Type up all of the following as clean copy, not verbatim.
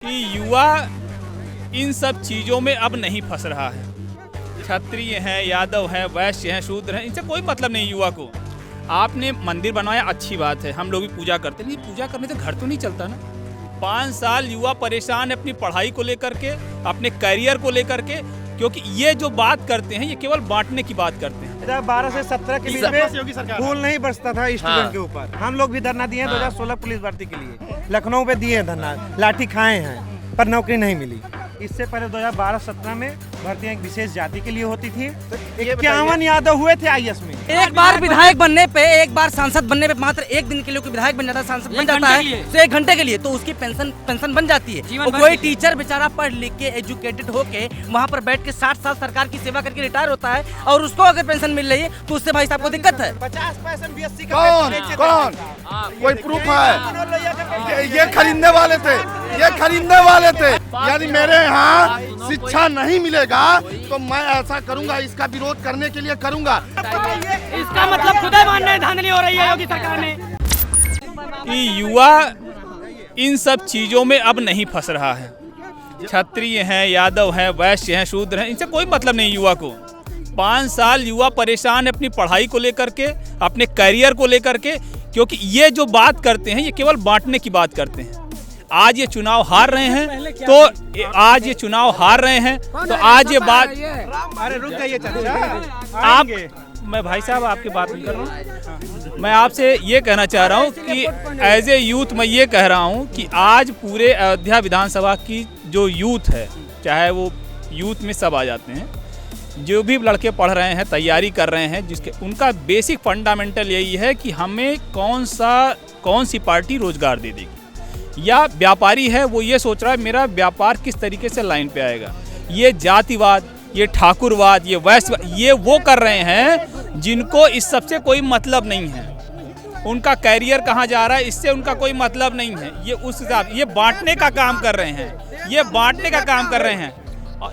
कि युवा इन सब चीज़ों में अब नहीं फंस रहा है। क्षत्रिय हैं, यादव हैं, वैश्य हैं, शूद्र हैं, इनसे कोई मतलब नहीं युवा को। आपने मंदिर बनवाया, अच्छी बात है, हम लोग भी पूजा करते हैं, लेकिन पूजा करने से घर तो नहीं चलता ना। 5 साल युवा परेशान है अपनी पढ़ाई को लेकर के, अपने करियर को लेकर के, क्योंकि ये जो बात करते हैं ये केवल बांटने की बात करते हैं। 2012 से 17 के बीच में फूल नहीं बरसता था स्टूडेंट के ऊपर। हम लोग भी धरना दिए हैं 2016 पुलिस भर्ती के लिए, लखनऊ पे दिए हैं धरना, लाठी खाए हैं पर नौकरी नहीं मिली। इससे पहले 2012-17 में भर्तियां एक विशेष जाति के लिए होती थी। 51 यादव हुए थे आईएएस में। एक बार विधायक बनने पे, एक बार सांसद बनने पे, मात्र एक दिन के लिए कोई विधायक बन जाता है, सांसद बन जाता है तो 1 घंटे के लिए तो उसकी पेंशन बन जाती है। और कोई टीचर बेचारा पढ़ लिख के एजुकेटेड होके वहाँ पर बैठ के 60 साल सरकार की सेवा करके रिटायर होता है और उसको अगर पेंशन मिल रही है तो उससे भाई साहब को दिक्कत है। 50% बीएससी कौन कोई प्रूफ है? ये खरीदने वाले थे, ये खरीदने वाले थे। यदि मेरे यहाँ शिक्षा नहीं मिलेगा तो मैं ऐसा करूंगा, इसका विरोध करने के लिए करूंगा। इसका मतलब खुदा मानने धांधली हो रही है योगी सरकार ने। कि युवा इन सब चीज़ों में अब नहीं फंस रहा है। क्षत्रिय हैं, यादव हैं, वैश्य हैं, शूद्र हैं, इनसे कोई मतलब नहीं युवा को। 5 साल युवा परेशान है अपनी पढ़ाई को लेकर के, अपने करियर को लेकर के, क्योंकि ये जो बात करते हैं ये केवल बांटने की बात करते हैं। आज ये चुनाव हार रहे हैं तो आज ये बात, अरे रुक जाइए चाचा, आप, मैं भाई साहब आपकी बात नहीं कर रहा हूँ, मैं आपसे ये कहना चाह रहा हूँ कि एज ए यूथ मैं ये कह रहा हूँ कि आज पूरे अयोध्या विधानसभा की जो यूथ है, चाहे वो यूथ में सब आ जाते हैं, जो भी लड़के पढ़ रहे हैं, तैयारी कर रहे हैं, जिसके उनका बेसिक फंडामेंटल यही है कि हमें कौन सी पार्टी रोजगार दे देगी। या व्यापारी है वो ये सोच रहा है मेरा व्यापार किस तरीके से लाइन पे आएगा। ये जातिवाद, ये ठाकुरवाद, ये वैश्यवाद, ये वो कर रहे हैं जिनको इस सबसे कोई मतलब नहीं है। उनका कैरियर कहाँ जा रहा है इससे उनका कोई मतलब नहीं है। ये उस हिसाब, ये बांटने का काम कर रहे हैं, ये बांटने का काम कर रहे हैं,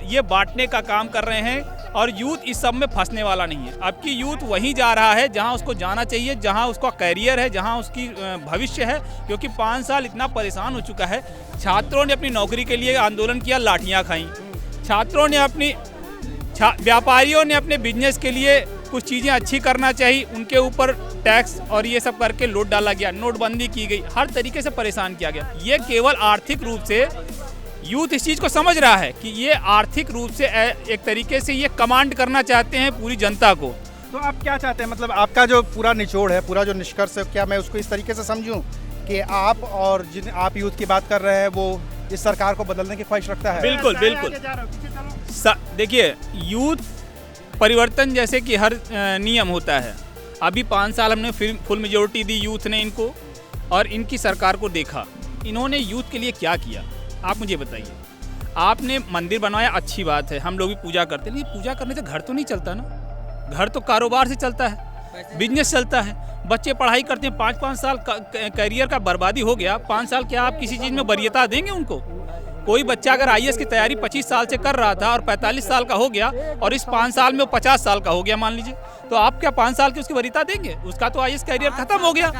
ये बांटने का काम कर रहे हैं। और यूथ इस सब में फंसने वाला नहीं है। अब की यूथ वहीं जा रहा है जहां उसको जाना चाहिए, जहां उसका कैरियर है, जहां उसकी भविष्य है, क्योंकि 5 साल इतना परेशान हो चुका है। छात्रों ने अपनी नौकरी के लिए आंदोलन किया, लाठियां खाई। छात्रों ने व्यापारियों ने अपने बिजनेस के लिए कुछ चीज़ें अच्छी करना चाहिए, उनके ऊपर टैक्स और ये सब करके लोड डाला गया, नोटबंदी की गई, हर तरीके से परेशान किया गया। ये केवल आर्थिक रूप से यूथ इस चीज़ को समझ रहा है कि ये आर्थिक रूप से एक तरीके से ये कमांड करना चाहते हैं पूरी जनता को। तो आप क्या चाहते हैं, मतलब आपका जो पूरा निचोड़ है, पूरा जो निष्कर्ष है, क्या मैं उसको इस तरीके से समझूं कि आप और जिन आप यूथ की बात कर रहे हैं वो इस सरकार को बदलने की ख्वाहिश रखता है? बिल्कुल बिल्कुल। देखिए, यूथ परिवर्तन जैसे कि हर नियम होता है। अभी 5 साल हमने फुल मेजोरिटी दी यूथ ने इनको, और इनकी सरकार को देखा, इन्होंने यूथ के लिए क्या किया आप मुझे बताइए। आपने मंदिर बनवाया, अच्छी बात है, हम लोग भी पूजा करते हैं, लेकिन पूजा करने से घर तो नहीं चलता ना। घर तो कारोबार से चलता है, बिजनेस चलता है। बच्चे पढ़ाई करते हैं, 5-5 साल करियर का बर्बादी हो गया। 5 साल क्या आप किसी चीज़ में वरीयता देंगे उनको? कोई बच्चा अगर आईएएस की तैयारी 25 साल से कर रहा था और 45 साल का हो गया और इस 5 साल में वो 50 साल का हो गया मान लीजिए, तो आप क्या 5 साल की उसकी वरीयता देंगे? उसका तो आईएएस करियर खत्म हो गया।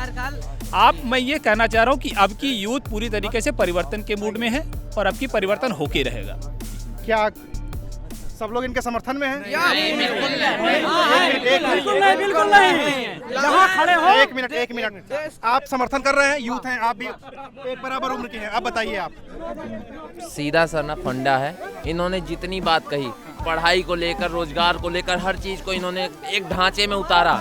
मैं ये कहना चाह रहा हूँ कि अब की यूथ पूरी तरीके से परिवर्तन के मूड में है और अब की परिवर्तन होके रहेगा। क्या सब लोग इनके समर्थन में हैं? बिल्कुल नहीं। जहाँ खड़े हो, एक मिनट, आप समर्थन कर रहे हैं, यूथ हैं, आप भी एक बराबर उम्र के हैं, अब बताइए आप। सीधा सरना फंडा है। इन्होंने जितनी बात कही, पढ़ाई को लेकर, रोजगार को लेकर, हर चीज को इन्होंने एक ढांचे में उतारा।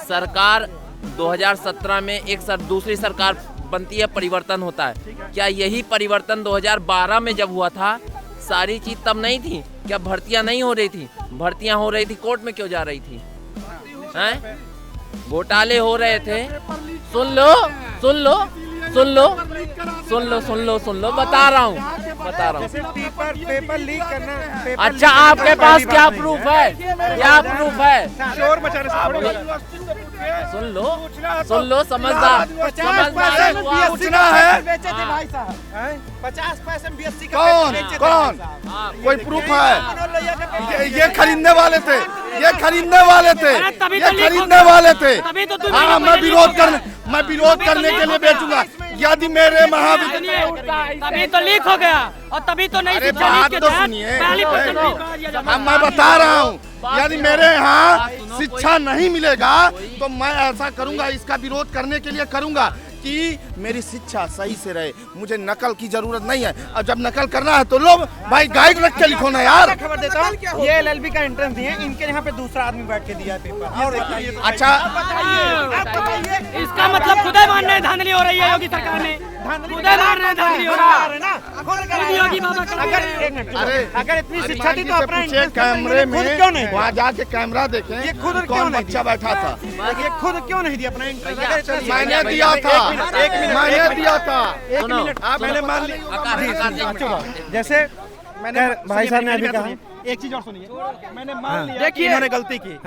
सरकार 2017 में दूसरी सरकार बनती है, परिवर्तन होता है। क्या यही परिवर्तन 2012 में जब हुआ था, सारी चीज तब नहीं थी? क्या भर्तियां नहीं हो रही थी? भर्तियां हो रही थी, कोर्ट में क्यों जा रही थी? हैं? घोटाले हो रहे थे। सुन लो, बता रहा हूँ। पेपर लीक करना। अच्छा, आपके पास क्या प्रूफ है? शोर मचाने से सुन लो, समझदार। 50% बीएससी कौन कोई प्रूफ है? ये खरीदने वाले थे, ये खरीदने वाले थे। हाँ, मैं विरोध करने के लिए बेचूंगा। यदि मेरे महाविद्यालय तभी तो लीक हो गया और तभी तो नहीं अरे बात तो सुनिए अब मैं बता रहा हूँ यदि मेरे यहाँ शिक्षा नहीं मिलेगा तो मैं ऐसा करूंगा, इसका विरोध करने के लिए करूंगा कि मेरी शिक्षा सही से रहे, मुझे नकल की जरूरत नहीं है। और जब नकल करना है तो लो भाई गाइड रख के लिखो ना यार। खबर देता हूँ, ये एलएलबी का एंट्रेंस दिए, इनके यहाँ पे दूसरा आदमी बैठ के दिया है पेपर। और अच्छा इसका मतलब खुदे मानने धांधली हो रही है योगी सरकार ने, खुदे मानने धांधली हो रहा है योगी बाबा का। अरे अगर इतनी शिक्षा थी तो अपना पूछे कैमरे में क्यों नहीं वहाँ जाके कैमरा देखें ये खुद क्यों कौन नहीं बच्चा बैठा था। ये खुद क्यों नहीं दिया अपना इंटरेस्ट? मैंने दिया था, मैंने दिया था। आप मैंने मान लिया। जैसे मैंने भाई साहब ने अभी कहा, एक चीज और सुनिए, मैंने मान लिया देखिए- इन्होंने गलती की,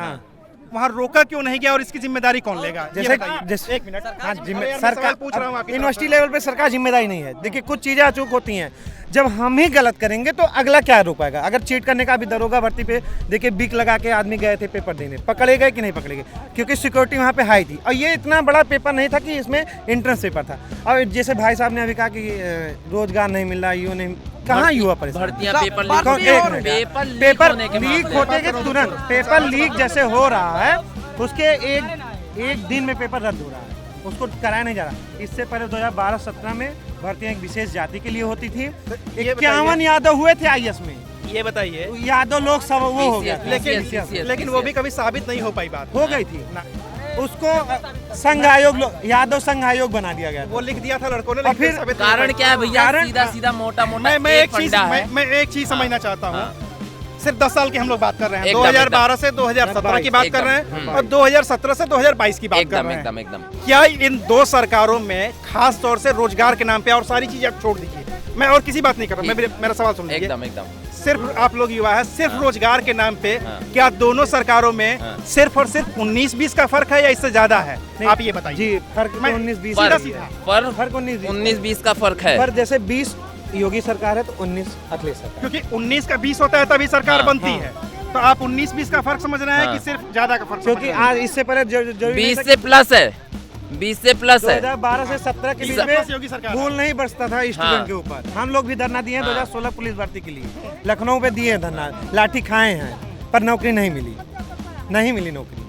वहाँ रोका क्यों नहीं गया और इसकी जिम्मेदारी कौन लेगा? जैसे एक मिनट, हाँ, मैं सरकार सवाल पूछ रहा हूँ आपकी यूनिवर्सिटी लेवल पे सरकार जिम्मेदारी नहीं है। देखिए कुछ चीजें अचूक होती हैं, जब हम ही गलत करेंगे तो अगला क्या रोक पाएगा? अगर चीट करने का अभी दरोगा भर्ती पे देखिए बिक लगा के आदमी गए थे पेपर देने, पकड़े गए कि नहीं पकड़े गए? क्योंकि सिक्योरिटी वहाँ पे हाई थी और ये इतना बड़ा पेपर नहीं था कि इसमें एंट्रेंस पेपर था। और जैसे भाई साहब ने अभी कहा कि रोजगार नहीं मिल रहा, युवा नहीं, कहाँ युवा परेशान? भर्तियां पेपर कौन- लीक एक मिनट। पेपर होने के लीक बाद होते के तुरंत पेपर लीक जैसे हो रहा है उसके एक दिन में पेपर रद्द हो रहा है, उसको कराया नहीं जा रहा। इससे पहले 2012-17 में भर्तियां एक विशेष जाति के लिए होती थी। 51 यादव हुए थे आईएएस में, ये बताइए, यादव लोग सब वो हो गया था। लेकिन वो भी कभी साबित नहीं हो पाई बात। हो गई थी उसको संघ आयोग यादव संघ आयोग बना दिया गया था। वो लिख दिया था लड़कों ने, और लेकिन फिर साबित नहीं कारण हो क्या है भैया? कारण- सीधा सीधा मोटा मोटा मैं एक चीज फंडा है। मैं एक चीज समझना चाहता हूँ। सिर्फ 10 साल की हम लोग बात कर रहे हैं, एकदम, 2012 से 2017 की बात कर रहे हैं और 2017 से 2022 की बात कर एकदम रहे हैं। एकदम एकदम क्या इन दो सरकारों में खास तौर से रोजगार के नाम पे, और सारी चीजें आप छोड़ दीजिए, मैं और किसी बात नहीं कर रहा, मेरा सवाल सुन लीजिए। एकदम एकदम सिर्फ आप लोग युवा है, सिर्फ रोजगार के नाम पे क्या दोनों सरकारों में सिर्फ और सिर्फ 19-20 का फर्क है या इससे ज्यादा है? आप ये बताइए। जी फर्क मैं- 19-20 सीधा का सीधा। पर फर्क 19-20 19-20 का फर्क है। पर जैसे 20 योगी सरकार है तो 19 अखिलेश सरकार। क्योंकि 19 का 20 होता है तभी सरकार हाँ, बनती है, तो आप 19-20 का फर्क समझ रहे हैं कि सिर्फ ज्यादा का फर्क? क्योंकि आज इससे पहले जरूरी 20 से प्लस है, 20 से प्लस है। 2012 से 17 के बीच प्लस योगी सरकार। में फूल नहीं बरसता था स्टूडेंट के ऊपर। हम लोग भी धरना दिए हैं 2016 पुलिस भर्ती के लिए, लखनऊ पे दिए हैं धरना, लाठी खाए हैं, पर नौकरी नहीं मिली नौकरी।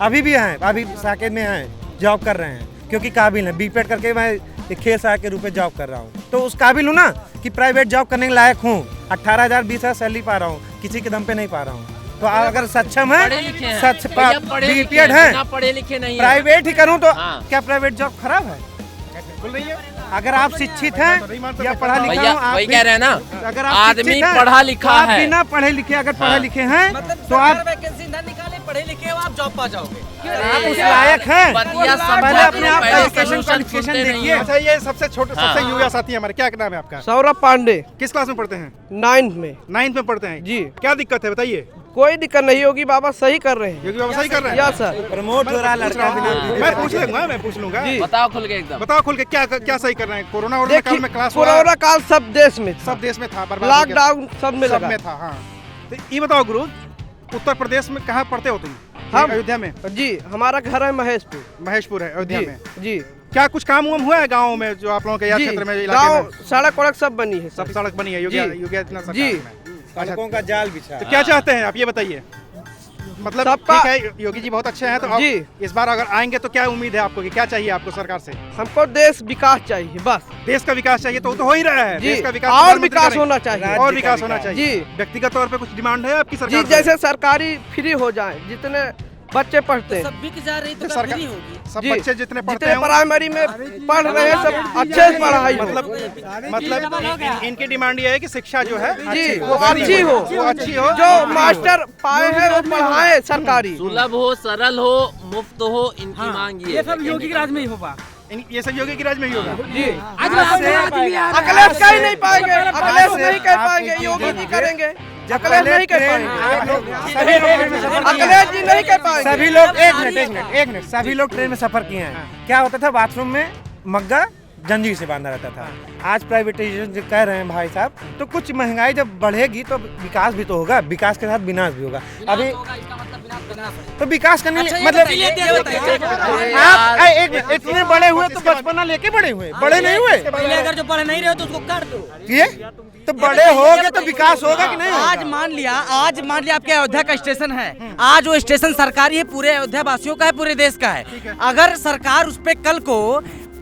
अभी भी हैं, अभी साकेत में हैं, जॉब कर रहे हैं क्योंकि काबिल हैं। बीपेड करके मैं एक खेल सहायक के रूप में जॉब कर रहा हूँ, तो उस काबिल हूँ ना कि प्राइवेट जॉब करने के लायक हूँ। 18,000 20,000 सैलरी पा रहा हूँ, किसी के दम पे नहीं पा रहा हूँ। तो अगर सक्षम है, पढ़े लिखे हैं भैया, पढ़े लिखे बीपीएड हैं, है, बिना पढ़े लिखे नहीं है। प्राइवेट ही करूँ तो हाँ। क्या प्राइवेट जॉब खराब है? बिल्कुल नहीं है। अगर आप शिक्षित हैं या पढ़ा लिखा भैया हूँ, आप वही भी- कह रहे हैं ना, अगर आप आदमी शिक्षित हैं, पढ़ा लिखा तो आप है। बिना पढ़े लिखे अगर पढ़े लिखे हैं मतलब तो आप वैकेंसी ना निकाले, पढ़े लिखे हो आप जॉब पा जाओगे। आप उस लायक हैं। बतिया पहले अपने आप पहले एजुकेशन solution क्वालिफिकेशन सुनते नहीं देखिए। हैं। अच्छा, ये सबसे छोटे हाँ। सबसे युवा साथी हमारे, क्या नाम है आपका? सौरभ पांडे, किस क्लास में पढ़ते हैं? 9th में। 9th में पढ़ते हैं जी। क्या दिक्कत है बताइए? कोई दिक्कत नहीं होगी, बाबा सही कर रहे हैं। योगी बाबा सही कर रहे हैं? Yes sir. प्रमोट हो रहा है लड़का बिना मैं पूछ लूंगा जी। बताओ खुल के एकदम। बताओ खुल के क्या सही कर रहे हैं? कोरोना काल देखिए में क्लास हुआ, कोरोना काल सब देश में था, सब देश में था, बर्बाद हो गया। लॉकडाउन सब में सब लगा। में था। हाँ, तो ये बताओ गुरु, उत्तर प्रदेश में कहाँ पढ़ते हो तुम? हम अयोध्या में। जी, हमारा घर है महेशपुर। महेशपुर है अयोध्या जी में। जी क्या कुछ काम उम हुआ है गाँव में, जो आप लोगों के जी, क्षेत्र में, इलाके में? गाँव सड़क वड़क सब बनी है सब सर। सड़क बनी है योगी जी। योगी आदित्यनाथ सरकार जी। में। सड़कों का जाल बिछा। तो क्या चाहते हैं आप ये बताइए? मतलब सबका- ठीक है, योगी जी बहुत अच्छे हैं, तो अब जी। इस बार अगर आएंगे तो क्या उम्मीद है आपको कि क्या चाहिए आपको सरकार से? हमको देश विकास चाहिए बस। देश का विकास चाहिए, तो हो ही रहा है। जी, देश का विकास और प्रधानमंत्री विकास करें। होना चाहिए। और विकास होना चाहिए। जी। व्यक्तिगत तौर पे कुछ डिमांड है आपकी जी, सरकार से? जैसे सरकारी फ्री हो जाए, जितने बच्चे पढ़ते हैं, सब बिक जा रही तो सरकार- फ्री होगी। सब जी, बच्चे जितने पढ़ते जितने हैं प्राइमरी में पढ़ रहे हैं सब अच्छे से पढ़ाई हो। मतलब इनकी डिमांड ये है कि शिक्षा जो है जी, वो अच्छी हो। वो अच्छी हो। जो मास्टर पाए हैं वो पढ़ाए सरकारी। सुलभ हो, सरल हो, मुफ्त हो, इनकी मांग ये सब योगी के राज में ही होगा। ये सब योगी की राज में ही होगा। जी, आज अखिलेश कह ही नहीं पाएंगे, अखिलेश नहीं कह पाएंगे, योगी जी करेंगे। अखिलेश नहीं कह पाएंगे, अखिलेश जी नहीं कह पाएंगे। सभी लोग एक मिनट सभी लोग ट्रेन में सफर किए हैं। क्या होता था, बाथरूम में मग्गा जंजीर से बांधा रहता था। आज प्राइवेटाइजेशन जो कह रहे हैं भाई साहब, तो कुछ महंगाई जब बढ़ेगी तो विकास भी तो होगा, विकास के साथ विनाश भी होगा। अभी तो विकास करने अच्छा, मतलब बताइए आप एक इतने बड़े हुए तो बचपना लेके बड़े हुए, बड़े नहीं हुए पहले अगर जो पढ़ नहीं रहे तो उसको कर दो। ये तो बड़े हो गए तो विकास होगा कि नहीं? आज मान लिया आपके अयोध्या का स्टेशन है, आज वो स्टेशन सरकारी है, पूरे अयोध्या वासियों का है, पूरे देश का है। अगर सरकार उस पे कल को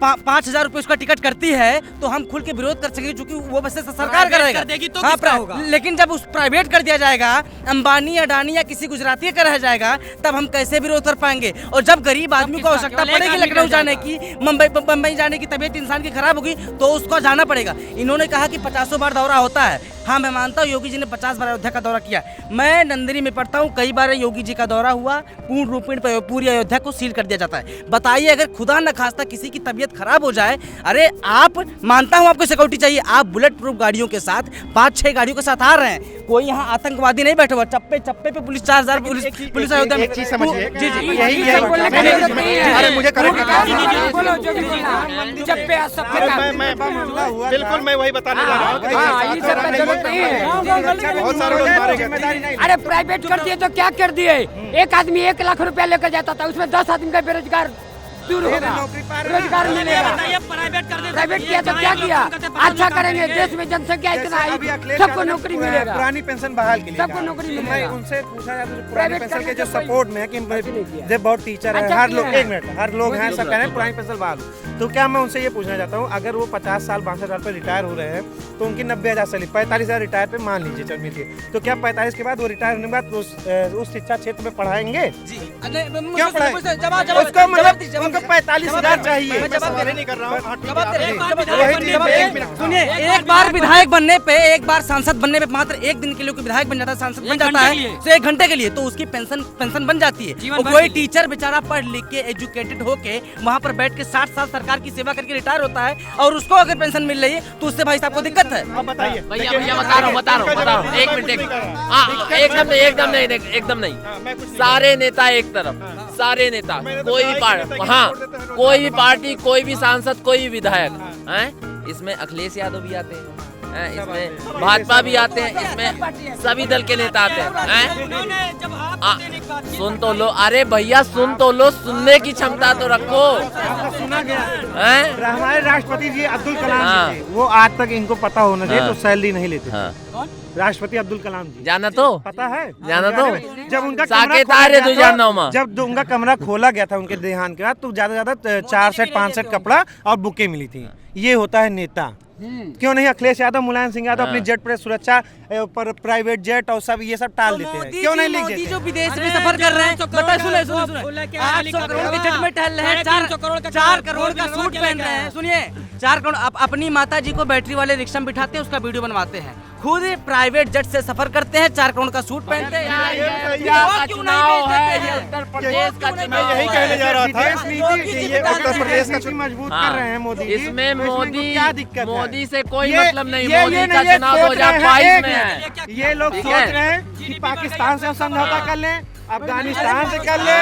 5,000 रुपए उसका टिकट करती है तो हम खुल के विरोध कर सकेंगे, क्योंकि वो बस सरकार करेगा तो किसका होगा? लेकिन जब उस प्राइवेट कर दिया जाएगा, अंबानी अडानी या किसी गुजराती का रह जाएगा, तब हम कैसे विरोध कर पाएंगे? और जब गरीब आदमी को आवश्यकता पड़ेगी लखनऊ जाने की, मुंबई जाने की, तबीयत इंसान की खराब होगी तो उसको जाना पड़ेगा। इन्होंने कहा कि 50 बार दौरा होता है। हाँ, मैं मानता हूँ योगी जी ने 50 बार अयोध्या का दौरा किया। मैं नंदिनी में पढ़ता हूँ, कई बार योगी जी का दौरा हुआ, पूर्ण रूपेण पूरी अयोध्या को सील कर दिया जाता है। बताइए, अगर खुदा न खास्ता किसी की तबीयत खराब हो जाए, अरे आप, मानता हूँ आपको सिक्योरिटी चाहिए, आप बुलेट प्रूफ गाड़ियों के साथ 5-6 गाड़ियों के साथ आ रहे हैं, कोई यहाँ आतंकवादी नहीं बैठे हुआ, चप्पे चप्पे पे पुलिस 4,000 पुलिस अयोध्या में। एक चीज समझिए, जी जी, यही अरे मुझे बिल्कुल मैं वही बताने जा रहा हूँ। बहुत सारे लोग मारे गए। अरे प्राइवेट कर दिए तो क्या कर दिए? एक आदमी 1 लाख रुपया लेकर जाता था, उसमें 10 आदमी का बेरोजगार दूर होगा, रोजगार मिलेगा। प्राइवेट किया तो क्या किया? अच्छा करेंगे, देश में जनसंख्या इतना है, सबको नौकरी मिलेगा, पुरानी पेंशन बहाल के लिए सबको नौकरी मिलेगा। मैं उनसे पूछा जाता है पुरानी पेंशन के जो सपोर्ट में है कि जब बहुत टीचर है, हर लोग, एक मिनट, हर लोग हैं, सब कह रहे हैं पुरानी पेंशन बहाल। तो क्या मैं उनसे ये पूछना चाहता हूँ, अगर वो 50 साल 62 साल पर रिटायर हो रहे हैं तो उनकी 90,000 सैलरी, 45,000 रिटायर पे मान लीजिए चल मिलती है, तो क्या 45 के बाद वो रिटायर होने के बाद उस शिक्षा क्षेत्र में पढ़ाएंगे? क्यों पढ़ाएंगे? उसको मतलब उनको 45,000 चाहिए। सुनिए, एक बार विधायक बनने पे, एक बार सांसद बनने पे, मात्र एक दिन के लिए कोई विधायक बन जाता है, सांसद बन जाता है, तो 1 घंटे के लिए तो उसकी पेंशन बन जाती है। और कोई टीचर बेचारा पढ़ लिख के एजुकेटेड होके वहाँ पर बैठ के 60 साल सरकार की सेवा करके रिटायर होता है, और उसको अगर पेंशन मिल रही है तो उससे भाई साहब को दिक्कत है। अब बताइए भैया बता रहा हूँ, एक मिनट, एकदम नहीं। सारे नेता एक तरफ, सारे नेता, कोई भी पार्टी, हाँ, कोई भी पार्टी, कोई भी सांसद, कोई भी विधायक हैं, इसमें अखिलेश यादव भी आते हैं, इसमें भाजपा भी आते हैं, इसमें सभी दल के नेता आते हैं। सुन तो लो, अरे भैया सुन तो लो, सुनने की क्षमता तो रखो। सुना गया हमारे राष्ट्रपति जी अब्दुल कलाम जी, वो आज तक इनको पता होना चाहिए तो सैलरी नहीं लेते। राष्ट्रपति अब्दुल कलाम जी, जाना तो पता है, जाना तो जब उनका जब उनका कमरा खोला गया था उनके देहांत के बाद, तो ज्यादा 4 सेट 5 सेट कपड़ा और बुके मिली थी। ये होता है नेता। क्यों नहीं अखिलेश यादव, मुलायम सिंह यादव अपनी जेट पर सुरक्षा पर प्राइवेट जेट और सब ये सब टाल देते हैं? क्यों नहीं लिख देते? जो विदेश में सफर कर रहे हैं, सुनिए 800 करोड़ के जेट में टहल रहे हैं, 4 करोड़ का सूट पहन रहे हैं। सुनिए, 4 करोड़ अपनी माता जी को बैटरी वाले रिक्शा में बिठाते हैं, उसका वीडियो बनवाते हैं, खुद प्राइवेट जेट से सफर करते हैं, 4 करोड़ का सूट पहनते हैं। चुनाव है, उत्तर प्रदेश का चुनाव, यही कहने जा रहा था, ये उत्तर प्रदेश का मजबूत कर रहे हैं मोदी जी। इसमें क्या दिक्कत है? मोदी से कोई ये- मतलब नहीं, ये मोदी नहीं, का ये चुनाव सोच रहे 2022 हैं, में है। ये लोग ठीक सोच है? रहे हैं कि पाकिस्तान से समझौता कर लें, अफगानिस्तान से कर लें,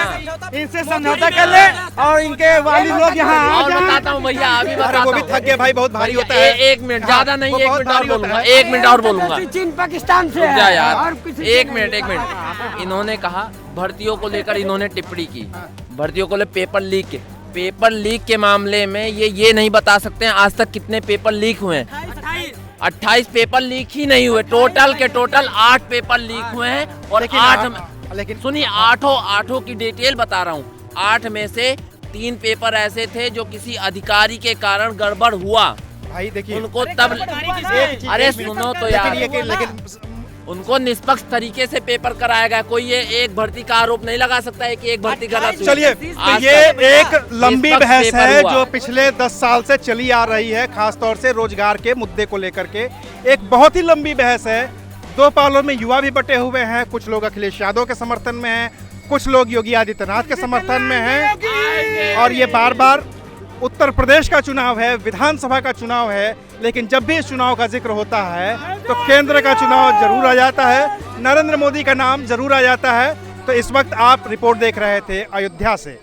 इनसे समझौता कर लें, और इनके वाली लोग यहाँ आ और जाएं। बताता हूँ भैया, अभी अरे बताता वो भी हूँ। थक गए भाई, बहुत भारी होता है। एक मिनट, ज्यादा नहीं, वो 1 बहुत मिनट और भारी होता बोलूंगा, है। 1 मिनट और बोलूंगा। चीन पाकिस्तान से रुक जा है, यार, और किसी से एक नहीं मिनट। इन्होंने कहा भर्तियों को लेकर इन्होंने टिप्पणी की, भर्तियों को लेकर पेपर लीक के मामले में ये नहीं बता सकते हैं आज तक कितने पेपर लीक हुए हैं। 28 पेपर लीक ही नहीं हुए, टोटल के टोटल 8 पेपर लीक हुए हैं, और 8, लेकिन सुनिए, आठों की डिटेल बता रहा हूँ। 8 में से 3 पेपर ऐसे थे जो किसी अधिकारी के कारण गड़बड़ हुआ, भाई देखिए, उनको तब, अरे सुनो तो यार, लेकिन उनको निष्पक्ष तरीके से पेपर कराया गया। कोई ये एक भर्ती का आरोप नहीं लगा सकता है कि एक भर्ती गलत हुई। चलिए, तो आज ये तक एक लंबी निष्पक्ष बहस पेपर है हुआ। जो पिछले 10 साल से चली आ रही है, खासतौर से रोजगार के मुद्दे को लेकर के। एक बहुत ही लंबी बहस है, 2 पालों में युवा भी बटे हुए हैं, कुछ लोग अखिलेश यादव के समर्थन में हैं, कुछ लोग योगी आदित्यनाथ के समर्थन में हैं, और ये बार बार उत्तर प्रदेश का चुनाव है, विधानसभा का चुनाव है, लेकिन जब भी इस चुनाव का जिक्र होता है तो केंद्र का चुनाव जरूर आ जाता है, नरेंद्र मोदी का नाम जरूर आ जाता है। तो इस वक्त आप रिपोर्ट देख रहे थे अयोध्या से।